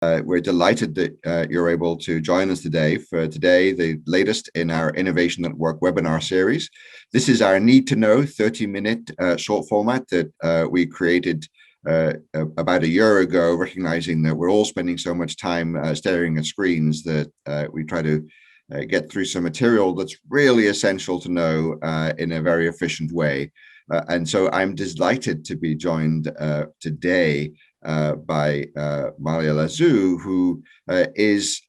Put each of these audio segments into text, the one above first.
We're delighted that you're able to join us today for the latest in our Innovation at Work webinar series. This is our Need to Know 30-minute short format that we created about a year ago, recognizing that we're all spending so much time staring at screens that we try to get through some material that's really essential to know in a very efficient way. And so I'm delighted to be joined today by Malia Lazu, who is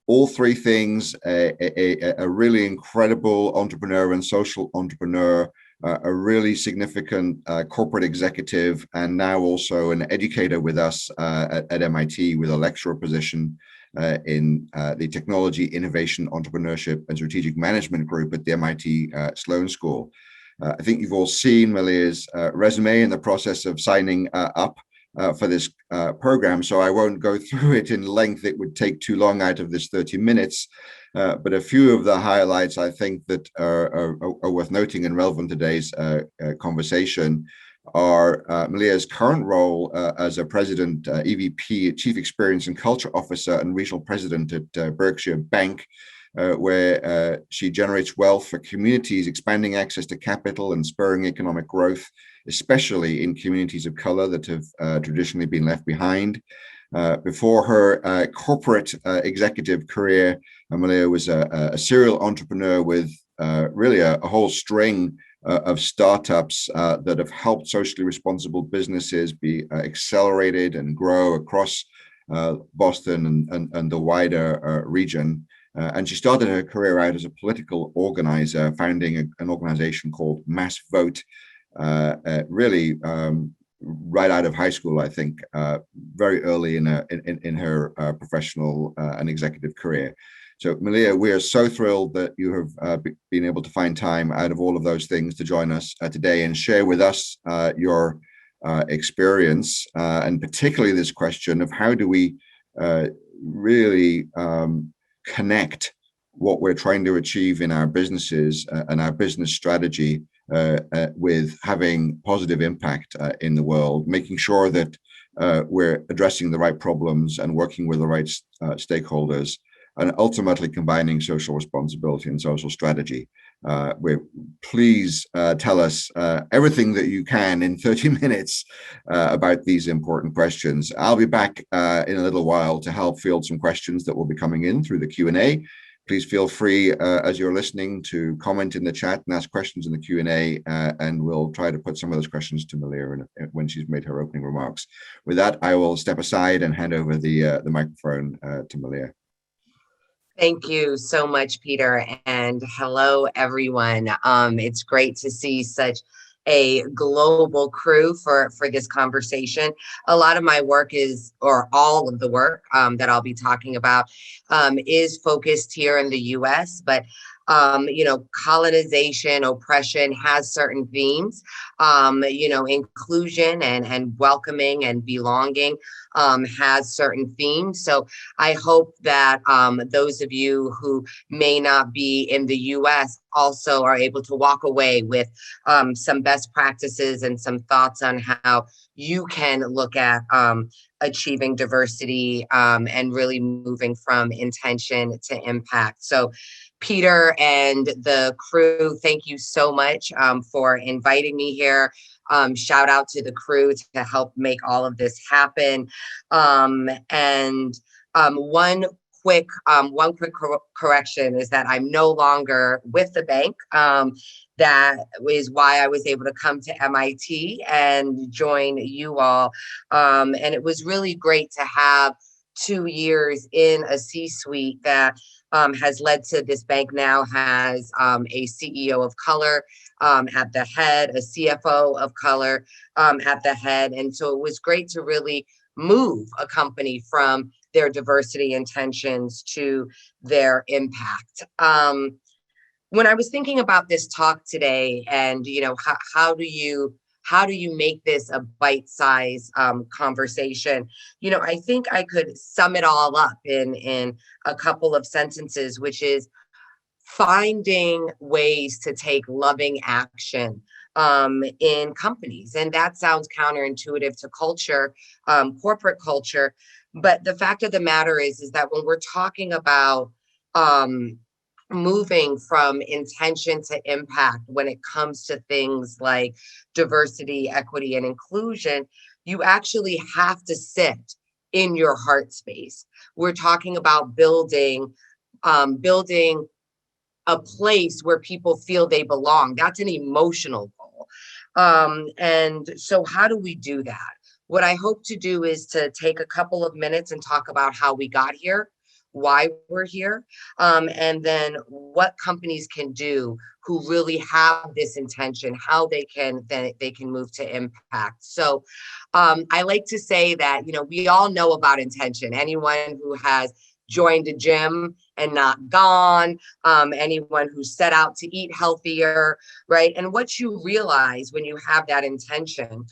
all three things, a really incredible entrepreneur and social entrepreneur, a really significant corporate executive, and now also an educator with us at MIT with a lecturer position in the Technology, Innovation, Entrepreneurship, and Strategic Management group at the MIT Sloan School. I think you've all seen Malia's resume in the process of signing up for this program, so I won't go through it in length. It would take too long out of this 30 minutes, but a few of the highlights I think that are worth noting and relevant to today's conversation are Malia's current role as a president, EVP, Chief Experience and Culture Officer and Regional President at Berkshire Bank, where she generates wealth for communities, expanding access to capital and spurring economic growth, especially in communities of color that have traditionally been left behind. Before her corporate executive career, Malia was a serial entrepreneur with really a whole string of startups that have helped socially responsible businesses be accelerated and grow across Boston and the wider region. And she started her career out as a political organizer, founding an organization called Mass Vote, really right out of high school, I think, very early in her professional and executive career. So, Malia, we are so thrilled that you have been able to find time out of all of those things to join us today and share with us your experience, and particularly this question of how do we really connect what we're trying to achieve in our businesses and our business strategy with having positive impact in the world, making sure that we're addressing the right problems and working with the right stakeholders, and ultimately combining social responsibility and social strategy. Please tell us everything that you can in 30 minutes about these important questions. I'll be back in a little while to help field some questions that will be coming in through the Q&A. Please feel free, as you're listening, to comment in the chat and ask questions in the Q&A, and we'll try to put some of those questions to Malia when she's made her opening remarks. With that, I will step aside and hand over the microphone to Malia. Thank you so much, Peter, and hello, everyone. It's great to see such a global crew for this conversation. A lot of my work is, or all of the work that I'll be talking about is focused here in the US, but colonization, oppression has certain themes, inclusion and welcoming and belonging has certain themes. So I hope that those of you who may not be in the US also are able to walk away with some best practices and some thoughts on how you can look at achieving diversity and really moving from intention to impact. So Peter and the crew, thank you so much for inviting me here. Shout out to the crew to help make all of this happen. One quick correction is that I'm no longer with the bank. That is why I was able to come to MIT and join you all. And it was really great to have 2 years in a C-suite that has led to this bank now has a CEO of color at the head, a CFO of color at the head. And so it was great to really move a company from their diversity intentions to their impact. When I was thinking about this talk today and, how do you make this a bite-sized conversation? I think I could sum it all up in a couple of sentences, which is finding ways to take loving action in companies. And that sounds counterintuitive to culture, corporate culture. But the fact of the matter is that when we're talking about moving from intention to impact when it comes to things like diversity, equity, and inclusion, you actually have to sit in your heart space. We're talking about building a place where people feel they belong. That's an emotional goal. And so how do we do that? What I hope to do is to take a couple of minutes and talk about how we got here, why we're here, and then what companies can do who really have this intention, how they can move to impact. So I like to say that, we all know about intention. Anyone who has joined a gym and not gone, anyone who set out to eat healthier, right? And what you realize when you have that intention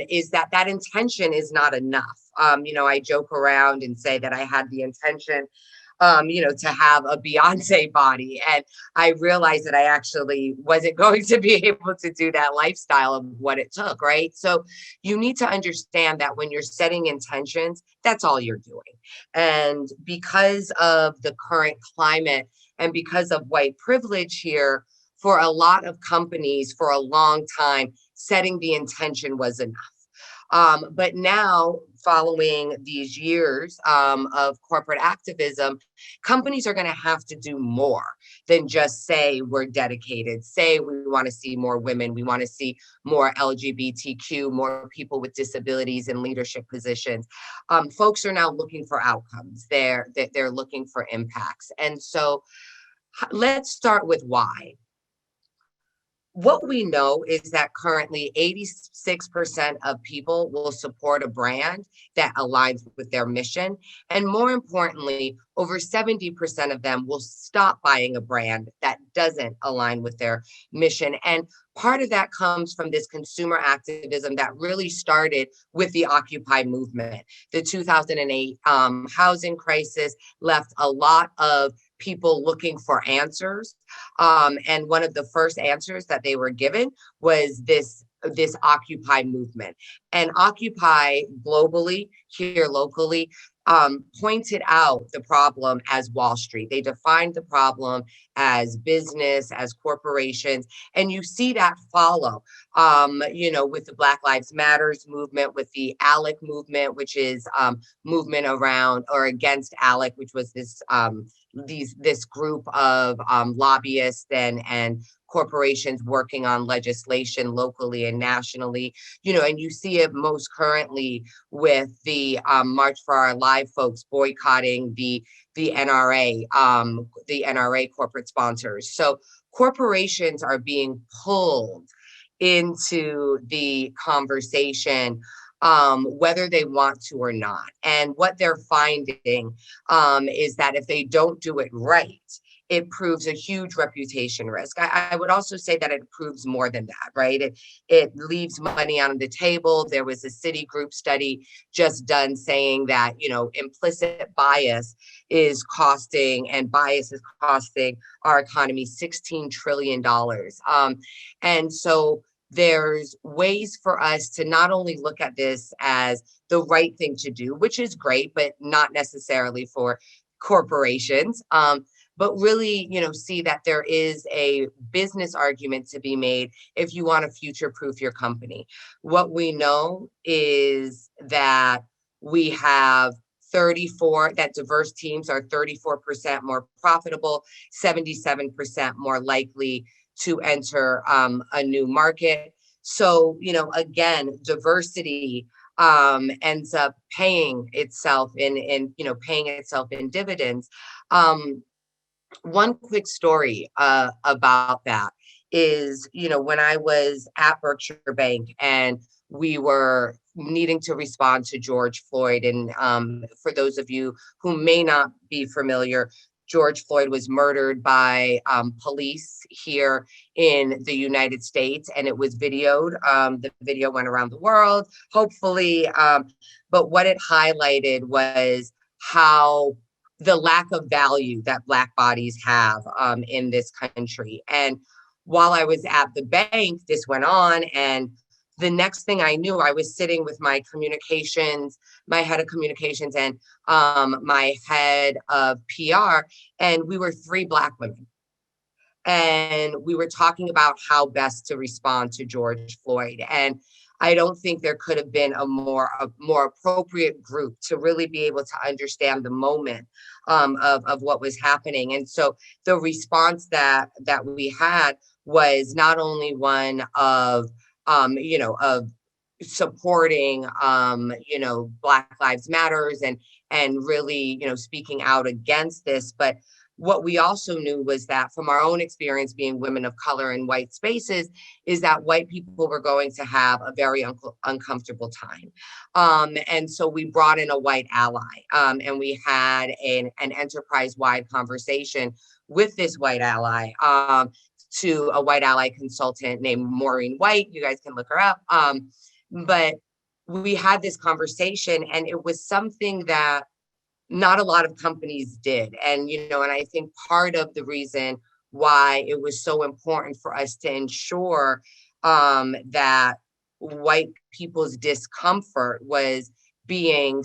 is that that intention is not enough. I joke around and say that I had the intention to have a Beyonce body. And I realized that I actually wasn't going to be able to do that lifestyle of what it took, right? So you need to understand that when you're setting intentions, that's all you're doing. And because of the current climate and because of white privilege here, for a lot of companies for a long time, setting the intention was enough. But now, following these years of corporate activism, companies are going to have to do more than just say we're dedicated, say we want to see more women, we want to see more LGBTQ, more people with disabilities in leadership positions. Folks are now looking for outcomes. They're looking for impacts. And so let's start with why. What we know is that currently 86% of people will support a brand that aligns with their mission. And more importantly, over 70% of them will stop buying a brand that doesn't align with their mission. And part of that comes from this consumer activism that really started with the Occupy movement. The 2008 housing crisis left a lot of people looking for answers. And one of the first answers that they were given was this Occupy movement. And Occupy globally, here locally, pointed out the problem as Wall Street. They defined the problem as business, as corporations, and you see that follow, with the Black Lives Matters movement, with the ALEC movement, which is movement around or against ALEC, which was this group of lobbyists and corporations working on legislation locally and nationally, and you see it most currently with the March for Our Lives folks boycotting the NRA, the NRA corporate sponsors. So corporations are being pulled into the conversation, whether they want to or not. And what they're finding is that if they don't do it right, it proves a huge reputation risk. I would also say that it proves more than that, right? It leaves money on the table. There was a Citigroup study just done saying that, implicit bias is costing our economy $16 trillion. And so there's ways for us to not only look at this as the right thing to do, which is great, but not necessarily for corporations, but really, see that there is a business argument to be made if you want to future-proof your company. What we know is that we have that diverse teams are 34% more profitable, 77% more likely to enter a new market. So, again, diversity ends up paying itself in dividends. One quick story about that is, when I was at Berkshire Bank and we were needing to respond to George Floyd, and for those of you who may not be familiar, George Floyd was murdered by police here in the United States, and it was videoed. The video went around the world, hopefully. But what it highlighted was how the lack of value that Black bodies have in this country. And while I was at the bank, this went on. And the next thing I knew, I was sitting with my head of communications, and my head of PR, and we were three Black women. And we were talking about how best to respond to George Floyd. And I don't think there could have been a more appropriate group to really be able to understand the moment of what was happening. And so the response that we had was not only one of of supporting Black Lives Matters and really speaking out against this, but what we also knew was that from our own experience being women of color in white spaces is that white people were going to have a very uncomfortable time. And so we brought in a white ally, and we had an enterprise-wide conversation with this white ally, to a white ally consultant named Maureen White. You guys can look her up. But we had this conversation, and it was something that not a lot of companies did. And, and I think part of the reason why it was so important for us to ensure that white people's discomfort was being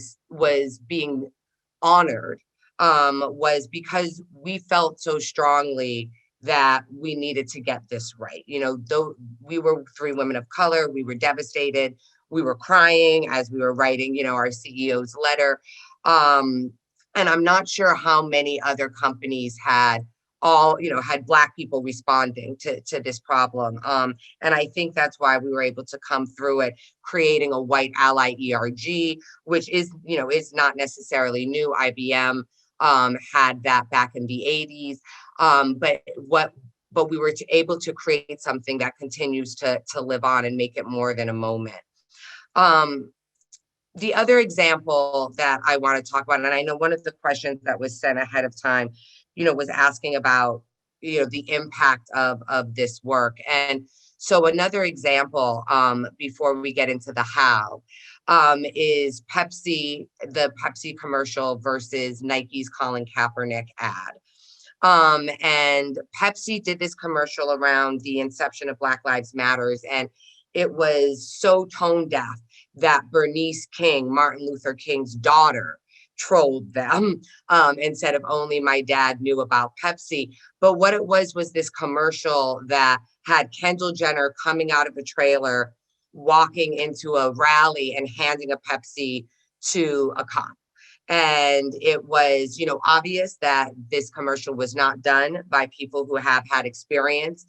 honored, was because we felt so strongly that we needed to get this right. Though we were three women of color, we were devastated. We were crying as we were writing, our CEO's letter. And I'm not sure how many other companies had had Black people responding to this problem. And I think that's why we were able to come through it, creating a white ally ERG, which is not necessarily new. IBM had that back in the 80s. But we were able to create something that continues to live on and make it more than a moment. The other example that I want to talk about, and I know one of the questions that was sent ahead of time, was asking about, the impact of this work. And so another example, before we get into the how, is Pepsi, the Pepsi commercial versus Nike's Colin Kaepernick ad. And Pepsi did this commercial around the inception of Black Lives Matters, and it was so tone deaf that Bernice King, Martin Luther King's daughter, trolled them and said, if only my dad knew about Pepsi. But what it was this commercial that had Kendall Jenner coming out of a trailer, walking into a rally and handing a Pepsi to a cop. And it was, obvious that this commercial was not done by people who have had experience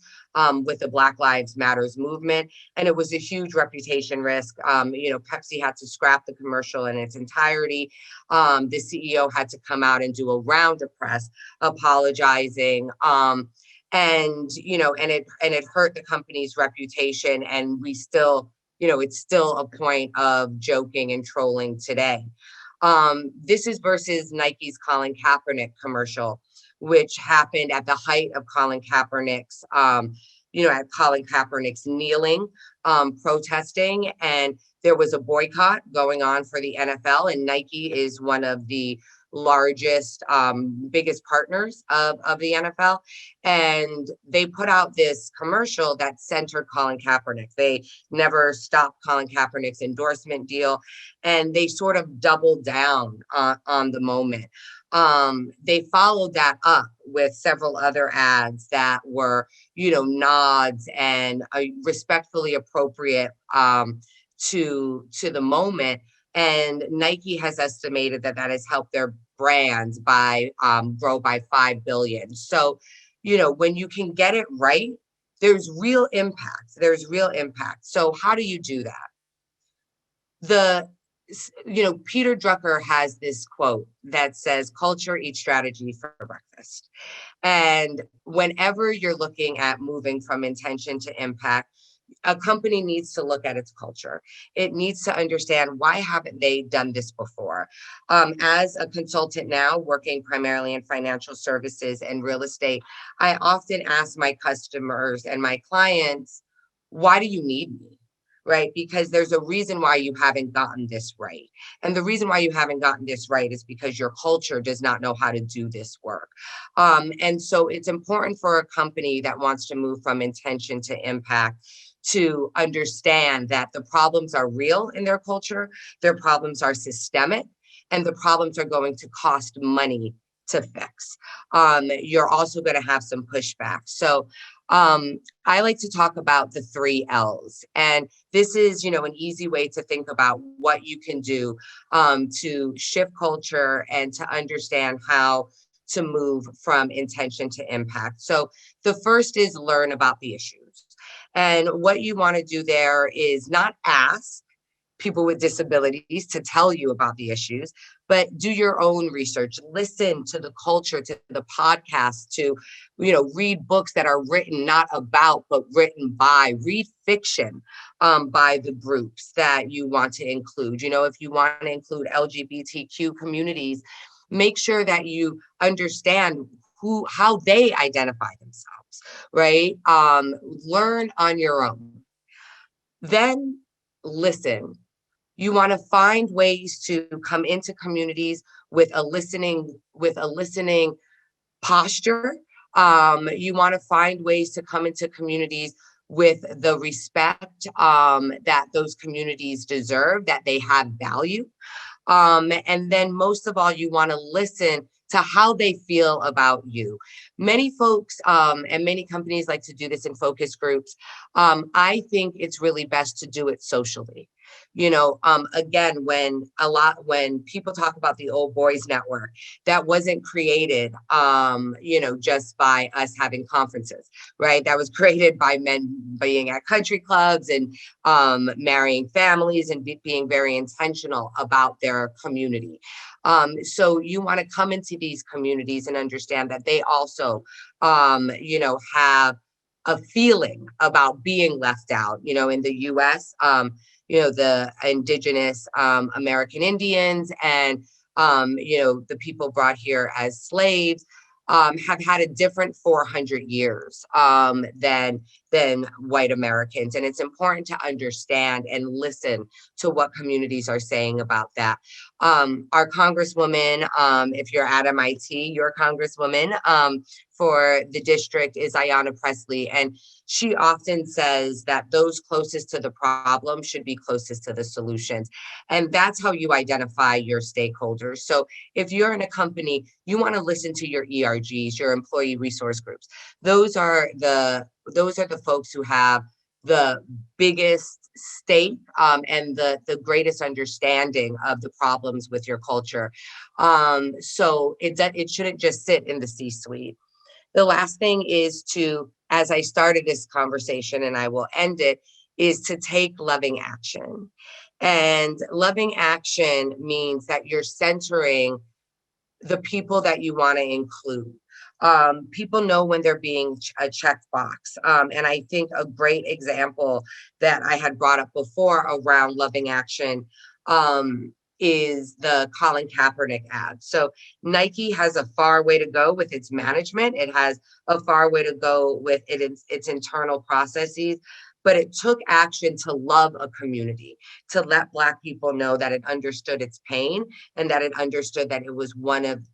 with the Black Lives Matters movement. And it was a huge reputation risk. Pepsi had to scrap the commercial in its entirety. The CEO had to come out and do a round of press apologizing. And it hurt the company's reputation. And we still, it's still a point of joking and trolling today. This is versus Nike's Colin Kaepernick commercial, which happened at the height of Colin Kaepernick's, at Colin Kaepernick's kneeling, protesting, and there was a boycott going on for the NFL, and Nike is one of the largest, biggest partners of the NFL. And they put out this commercial that centered Colin Kaepernick. They never stopped Colin Kaepernick's endorsement deal, and they sort of doubled down on the moment. They followed that up with several other ads that were, nods and respectfully appropriate to the moment. And Nike has estimated that has helped their brands grow by 5 billion. So, when you can get it right, there's real impact. So how do you do that? Peter Drucker has this quote that says, culture eats strategy for breakfast. And whenever you're looking at moving from intention to impact, a company needs to look at its culture. It needs to understand, why haven't they done this before? As a consultant now, working primarily in financial services and real estate, I often ask my customers and my clients, why do you need me? right? Because there's a reason why you haven't gotten this right. And the reason why you haven't gotten this right is because your culture does not know how to do this work. And so it's important for a company that wants to move from intention to impact to understand that the problems are real in their culture, their problems are systemic, and the problems are going to cost money to fix. You're also going to have some pushback. So I like to talk about the 3 L's. And this is, an easy way to think about what you can do to shift culture and to understand how to move from intention to impact. So the first is learn about the issues. And what you want to do there is not ask people with disabilities to tell you about the issues, but do your own research, listen to the culture, to the podcast, to, read books that are written not about, but written by, read fiction by the groups that you want to include. If you want to include LGBTQ communities, make sure that you understand how they identify themselves, right? Learn on your own. Then listen. You want to find ways to come into communities with a listening posture. You want to find ways to come into communities with the respect that those communities deserve, that they have value. And then most of all, you want to listen to how they feel about you. Many folks and many companies like to do this in focus groups. I think it's really best to do it socially. Again, when people talk about the old boys network, that wasn't created, just by us having conferences, right? That was created by men being at country clubs and marrying families and being very intentional about their community. So you want to come into these communities and understand that they also, have a feeling about being left out. In the US, the indigenous American Indians and, the people brought here as slaves have had a different 400 years than white Americans. And it's important to understand and listen to what communities are saying about that. Our Congresswoman, if you're at MIT, your Congresswoman for the district is Ayanna Pressley. And she often says that those closest to the problem should be closest to the solutions. And that's how you identify your stakeholders. So if you're in a company, you want to listen to your ERGs, your employee resource groups. Those are the folks who have the biggest stake and the greatest understanding of the problems with your culture. So it shouldn't just sit in the C-suite. The last thing is to, as I started this conversation and I will end it, is to take loving action. And loving action means that you're centering the people that you want to include. People know when they're being a checkbox. And I think a great example that I had brought up before around loving action is the Colin Kaepernick ad. So Nike has a far way to go with its management. It has a far way to go with its internal processes. But it took action to love a community, to let Black people know that it understood its pain and that it understood that it was one of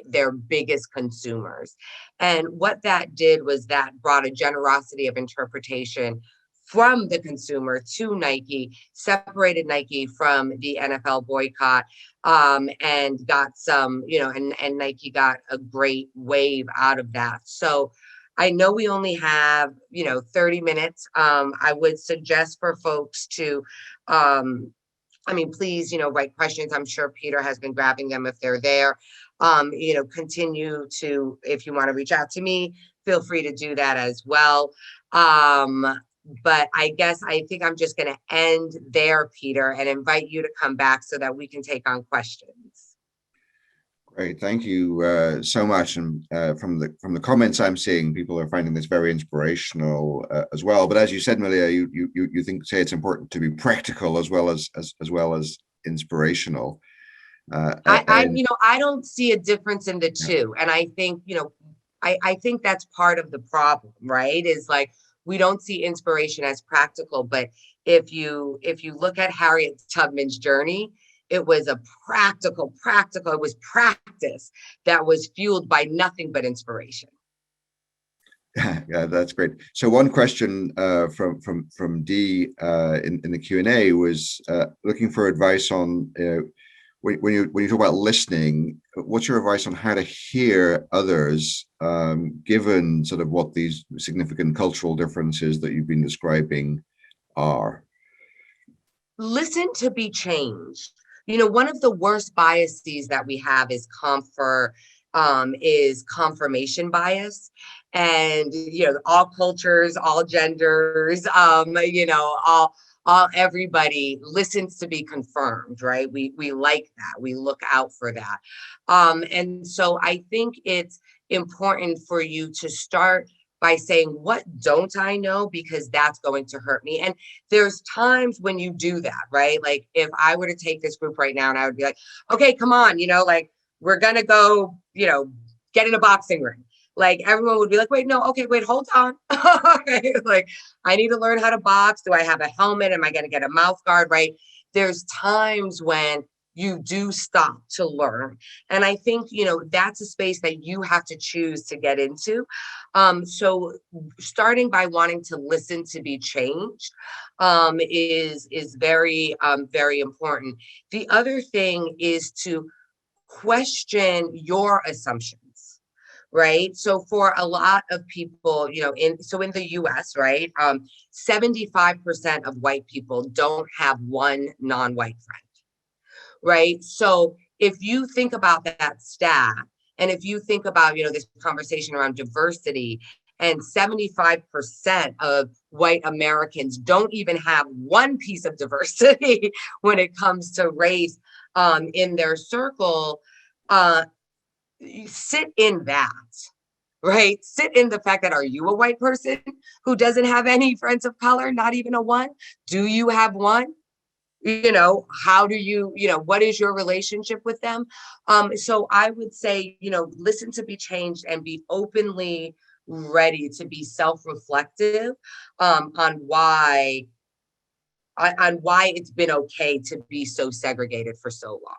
their biggest consumers. And what that did was that brought a generosity of interpretation from the consumer to Nike, separated Nike from the NFL boycott, and got some, and Nike got a great wave out of that. So I know we only have, 30 minutes. I would suggest for folks to, please, write questions. I'm sure Peter has been grabbing them if they're there. Continue to, if you want to reach out to me, feel free to do that as well. But I think I'm just going to end there, Peter, and invite you to come back so that we can take on questions. Great, thank you so much. And from the comments I'm seeing, people are finding this very inspirational as well. But as you said, Malia, you say it's important to be practical as well as inspirational. I don't see a difference in the two, and I think I think that's part of the problem, right? Is like we don't see inspiration as practical. But if you look at Harriet Tubman's journey, it was a practical, it was practice that was fueled by nothing but inspiration. Yeah, that's great. So one question from D in the Q&A was looking for advice on when you talk about listening, what's your advice on how to hear others, given sort of what these significant cultural differences that you've been describing are? Listen to be changed. One of the worst biases that we have is confirmation bias. And all cultures, all genders, all everybody listens to be confirmed, right? We like that. We look out for that. And so I think it's important for you to start by saying, what don't I know? Because that's going to hurt me. And there's times when you do that, right? Like if I were to take this group right now and I would be like, okay, come on, like we're going to go, get in a boxing ring. Like everyone would be like, wait, no, okay, wait, hold on. Okay, like I need to learn how to box. Do I have a helmet? Am I going to get a mouth guard? Right? There's times when you do stop to learn. And I think, that's a space that you have to choose to get into. So starting by wanting to listen to be changed is very, very important. The other thing is to question your assumptions. Right. So for a lot of people, in the US, right, 75% of white people don't have one non-white friend. Right. So if you think about that stat, and if you think about, this conversation around diversity, and 75% of white Americans don't even have one piece of diversity when it comes to race in their circle, sit in that. Right? Sit in the fact that, are you a white person who doesn't have any friends of color, not even a one? Do you have one? How do you, what is your relationship with them? So I would say, listen to be changed and be openly ready to be self-reflective on why it's been okay to be so segregated for so long.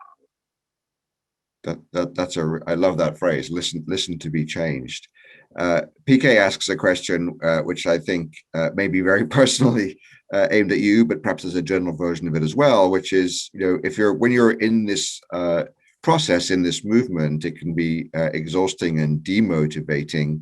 I love that phrase. Listen to be changed. PK asks a question which I think may be very personally aimed at you, but perhaps as a general version of it as well, which is, when you're in this process, in this movement, it can be exhausting and demotivating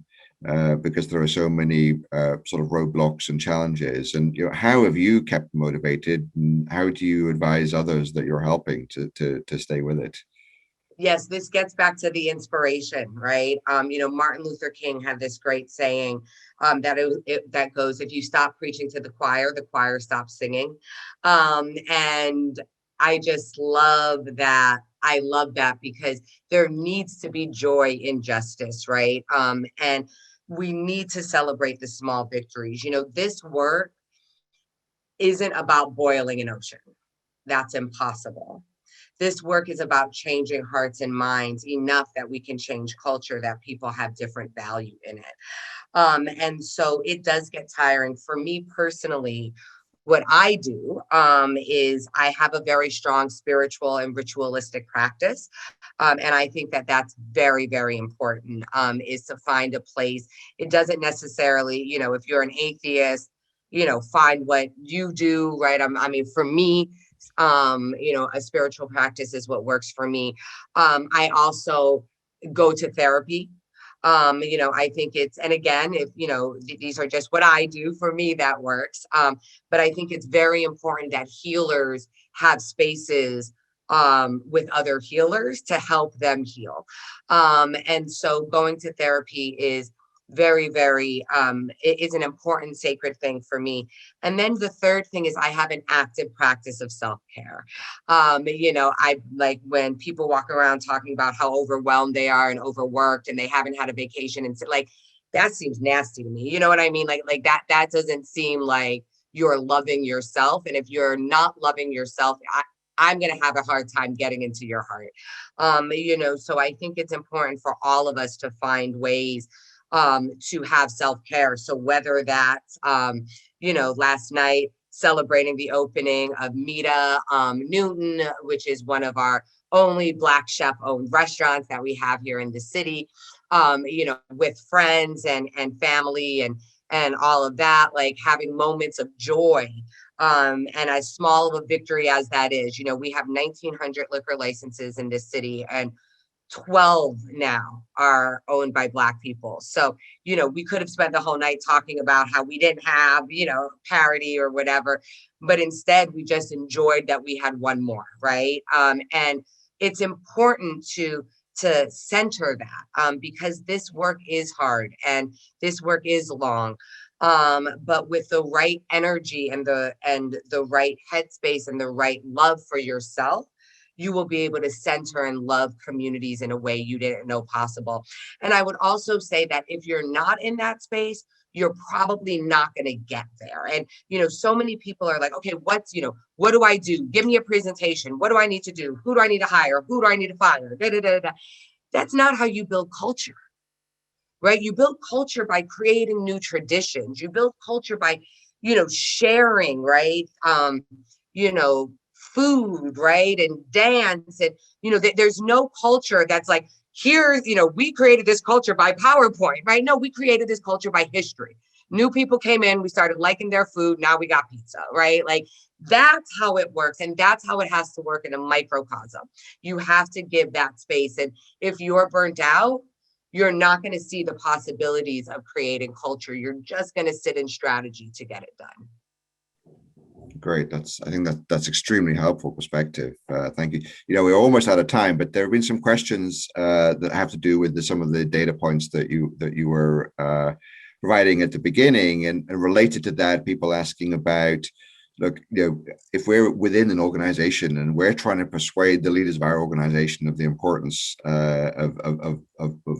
because there are so many sort of roadblocks and challenges. And how have you kept motivated, and how do you advise others that you're helping to stay with it? Yes, this gets back to the inspiration, right? Martin Luther King had this great saying that goes, if you stop preaching to the choir stops singing. And I just love that. I love that because there needs to be joy in justice, right? And we need to celebrate the small victories. This work isn't about boiling an ocean. That's impossible. This work is about changing hearts and minds enough that we can change culture, that people have different value in it. And so it does get tiring. For me personally, what I do is I have a very strong spiritual and ritualistic practice. And I think that that's very, very important, is to find a place. It doesn't necessarily, if you're an atheist, find what you do, right? For me, a spiritual practice is what works for me. I also go to therapy. I think and again, if, these are just what I do, for me, that works. But I think it's very important that healers have spaces with other healers to help them heal. And so going to therapy is very, very, it is an important sacred thing for me. And then the third thing is I have an active practice of self-care. I like when people walk around talking about how overwhelmed they are and overworked and they haven't had a vacation, and like, that seems nasty to me. You know what I mean? Like that doesn't seem like you're loving yourself. And if you're not loving yourself, I'm going to have a hard time getting into your heart. So I think it's important for all of us to find ways to have self-care. So whether that's, last night celebrating the opening of Mita Newton, which is one of our only Black chef-owned restaurants that we have here in the city, with friends and family and all of that, like having moments of joy. And as small of a victory as that is, we have 1,900 liquor licenses in this city, and 12 now are owned by Black people. So, we could have spent the whole night talking about how we didn't have, parity or whatever, but instead we just enjoyed that we had one more, right? And it's important to center that, because this work is hard and this work is long. But with the right energy and the right headspace and the right love for yourself, you will be able to center and love communities in a way you didn't know possible. And I would also say that if you're not in that space, you're probably not going to get there. And, so many people are like, okay, what do I do? Give me a presentation. What do I need to do? Who do I need to hire? Who do I need to fire? Da, da, da, da. That's not how you build culture, right? You build culture by creating new traditions. You build culture by, sharing, right? Food, right? And dance. And, there's no culture that's like, here, we created this culture by PowerPoint, right? No, we created this culture by history. New people came in, we started liking their food. Now we got pizza, right? Like that's how it works. And that's how it has to work in a microcosm. You have to give that space. And if you're burnt out, you're not going to see the possibilities of creating culture. You're just going to sit in strategy to get it done. Great. I think that's extremely helpful perspective. Thank you. We're almost out of time, but there have been some questions that have to do with some of the data points that you were providing at the beginning, and related to that, people asking about, look, if we're within an organization and we're trying to persuade the leaders of our organization of the importance of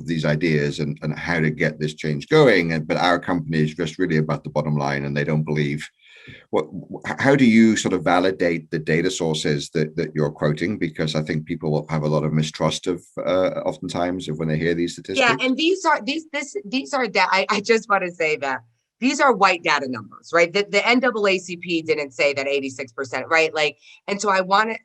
these ideas and how to get this change going, but our company is just really about the bottom line and they don't believe. How do you sort of validate the data sources that you're quoting? Because I think people will have a lot of mistrust of oftentimes when they hear these statistics. Yeah, and these are I just want to say that these are white data numbers, right? The NAACP didn't say that 86%, right? Like, and so I want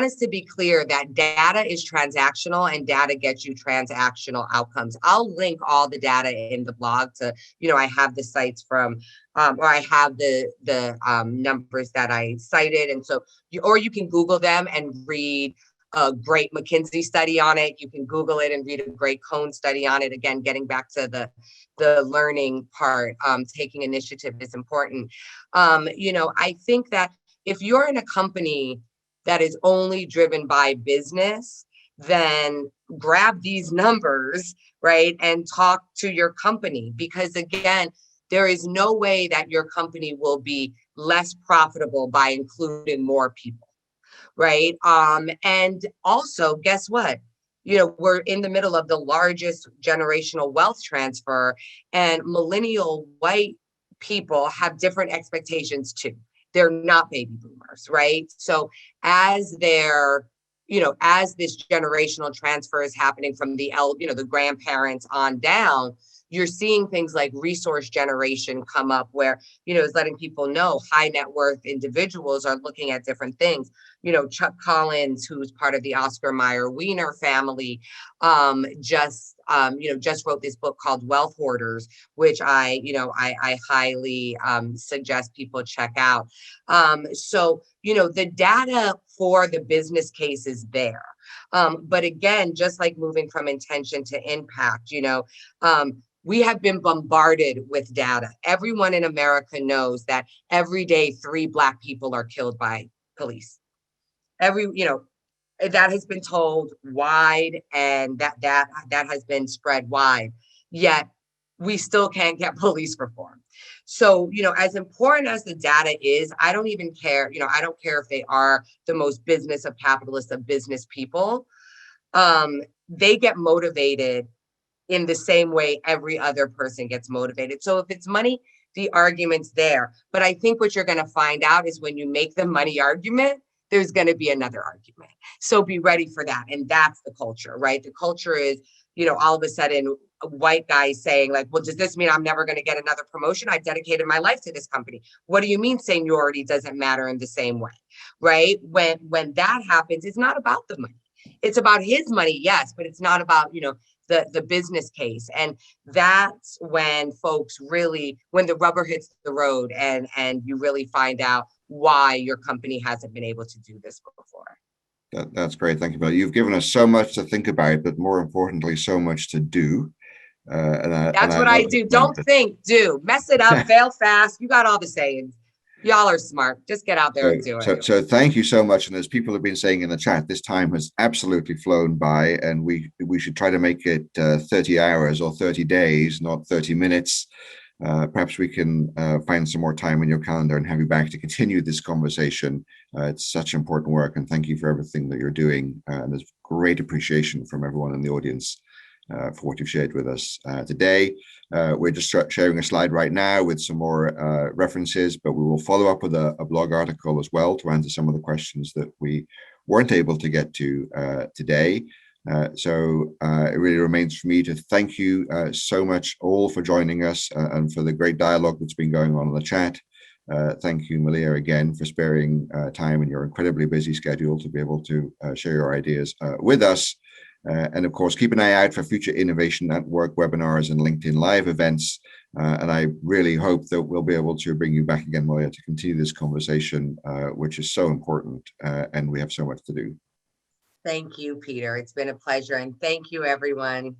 us to be clear that data is transactional and data gets you transactional outcomes. I'll link all the data in the blog to, I have the sites from, or I have the numbers that I cited. And so, you can Google them and read a great McKinsey study on it. You can Google it and read a great Cone study on it. Again, getting back to the learning part, taking initiative is important. I think that if you're in a company that is only driven by business, then grab these numbers, right? And talk to your company, because again, there is no way that your company will be less profitable by including more people, right? And also, guess what? We're in the middle of the largest generational wealth transfer, and millennial white people have different expectations too. They're not baby boomers, right? So as as this generational transfer is happening from the grandparents on down, you're seeing things like resource generation come up where, is letting people know high net worth individuals are looking at different things. Chuck Collins, who's part of the Oscar Mayer Wiener family, just wrote this book called Wealth Hoarders, which I highly suggest people check out. So, the data for the business case is there. But again, just like moving from intention to impact, we have been bombarded with data. Everyone in America knows that every day 3 Black people are killed by police. That has been told wide, and that has been spread wide. Yet we still can't get police reform. So, as important as the data is, I don't even care. I don't care if they are the most business of capitalists of business people. They get motivated in the same way every other person gets motivated. So if it's money, the argument's there. But I think what you're going to find out is when you make the money argument, there's going to be another argument. So be ready for that. And that's the culture, right? The culture is, all of a sudden, white guy saying like, well, does this mean I'm never going to get another promotion? I dedicated my life to this company. What do you mean seniority doesn't matter in the same way, right? When that happens, it's not about the money. It's about his money, yes, but it's not about, the business case. And that's when folks really, when the rubber hits the road and you really find out why your company hasn't been able to do this before. That's great. Thank you, Bill. You've given us so much to think about, but more importantly, so much to do. That's what I do. Don't think, do. Mess it up, fail fast. You got all the sayings. Y'all are smart. Just get out there and do it. So thank you so much. And as people have been saying in the chat, this time has absolutely flown by, and we should try to make it 30 hours or 30 days, not 30 minutes. Perhaps we can find some more time in your calendar and have you back to continue this conversation. It's such important work, and thank you for everything that you're doing. And there's great appreciation from everyone in the audience for what you've shared with us today. We're just sharing a slide right now with some more references, but we will follow up with a blog article as well to answer some of the questions that we weren't able to get to today. So it really remains for me to thank you so much all for joining us and for the great dialogue that's been going on in the chat. Thank you, Malia, again, for sparing time in your incredibly busy schedule to be able to share your ideas with us. And of course, keep an eye out for future Innovation Network webinars and LinkedIn Live events. And I really hope that we'll be able to bring you back again, Malia, to continue this conversation, which is so important, and we have so much to do. Thank you, Peter. It's been a pleasure. And thank you, everyone.